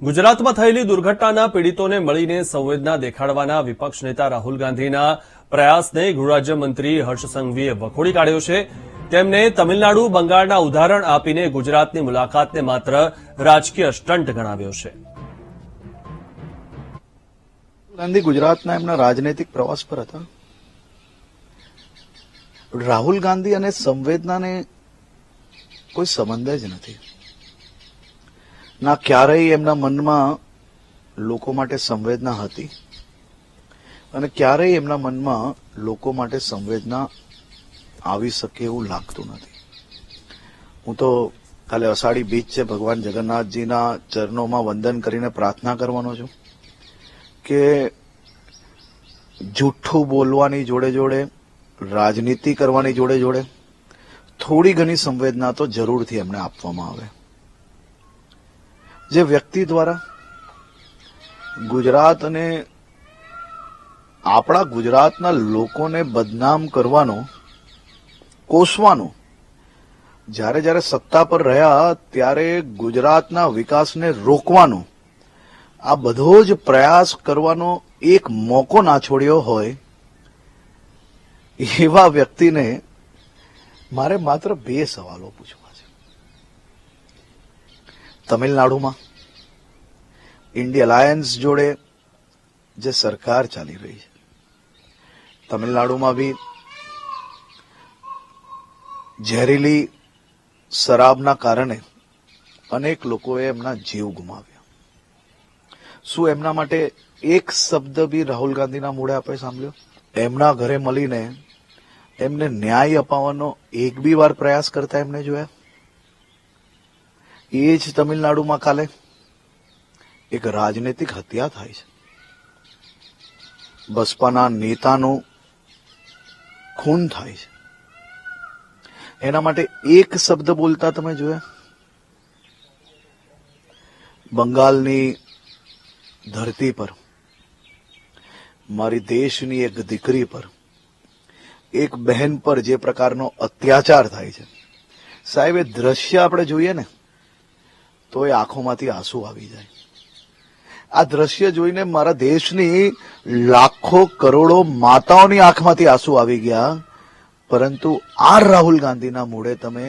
ગુજરાતમાં થયેલી દુર્ઘટનાના પીડિતોને મળીને સંવેદના દેખાડવાના વિપક્ષ નેતા રાહુલ ગાંધીના પ્રયાસને ગૃહરાજ્યમંત્રી હર્ષ સંઘવીએ વખોડી કાઢ્યો છે। તેમણે તમિલનાડુ બંગાળના ઉદાહરણ આપીને ગુજરાતની મુલાકાતને માત્ર રાજકીય સ્ટન્ટ ગણાવ્યો છે। ગાંધી ગુજરાતના એમના રાજનૈતિક પ્રવાસ પર હતા। રાહુલ ગાંધી અને સંવેદનાને કોઈ સંબંધ જ નથી। ના ક્યારેય એમના મનમાં લોકો માટે સંવેદના હતી અને ક્યારેય એમના મનમાં લોકો માટે સંવેદના આવી શકે એવું લાગતું નથી। હું તો કાલે અષાઢી બીજ છે, ભગવાન જગન્નાથજીના ચરણોમાં વંદન કરીને પ્રાર્થના કરવાનો છું કે જૂઠું બોલવાની જોડે જોડે રાજનીતિ કરવાની જોડે જોડે થોડી ઘણી સંવેદના તો જરૂરથી એમને આપવામાં આવે। જે વ્યક્તિ દ્વારા ગુજરાત અને આપણા ગુજરાતના લોકોને બદનામ કરવાનો, કોસવાનો, જ્યારે જ્યારે સત્તા પર રહ્યા ત્યારે ગુજરાતના વિકાસને રોકવાનો આ બધો જ પ્રયાસ કરવાનો એક મોકો ના છોડ્યો હોય એવા વ્યક્તિને મારે માત્ર બે સવાલો પૂછવા છે। તમિલનાડુમાં ઇન્ડિયા અલાયન્સ જોડે જે સરકાર ચાલી રહી છે, તમિલનાડુમાં બી ઝેરીલી શરાબના કારણે અનેક લોકોએ એમના જીવ ગુમાવ્યા। શું એમના માટે એક શબ્દ બી રાહુલ ગાંધીના મોઢે આપણે સાંભળ્યો? એમના ઘરે મળીને એમને ન્યાય અપાવવાનો એક બી વાર પ્રયાસ કરતા એમને જોયા? એ જ તમિલનાડુમાં કાલે એક રાજનૈતિક હત્યા થાય છે, બસપાના નેતાનું ખૂન થાય છે, એના માટે એક શબ્દ બોલતા તમે જોયા? બંગાળની ધરતી પર મારી દેશની એક દીકરી પર, એક બહેન પર જે પ્રકારનો અત્યાચાર થાય છે, સાહેબ એ દ્રશ્ય આપણે જોઈએ ને તો એ આંખોમાંથી આંસુ આવી જાય। આ દ્રશ્ય જોઈને મારા દેશની લાખો કરોડો માતાઓની આંખમાંથી આંસુ આવી ગયા, પરંતુ આ રાહુલ ગાંધીના મોઢે તમે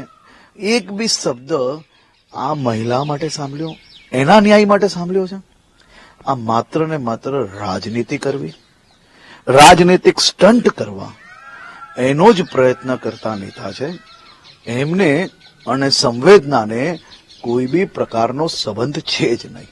એક બી શબ્દ આ મહિલા માટે સાંભળ્યો, એના ન્યાય માટે સાંભળ્યો છે? આ માત્ર ને માત્ર રાજનીતિ કરવી, રાજનૈતિક સ્ટન્ટ કરવા, એનો જ પ્રયત્ન કરતા નેતા છે। એમને અને સંવેદનાને કોઈ બી પ્રકારનો સંબંધ છે જ નહીં।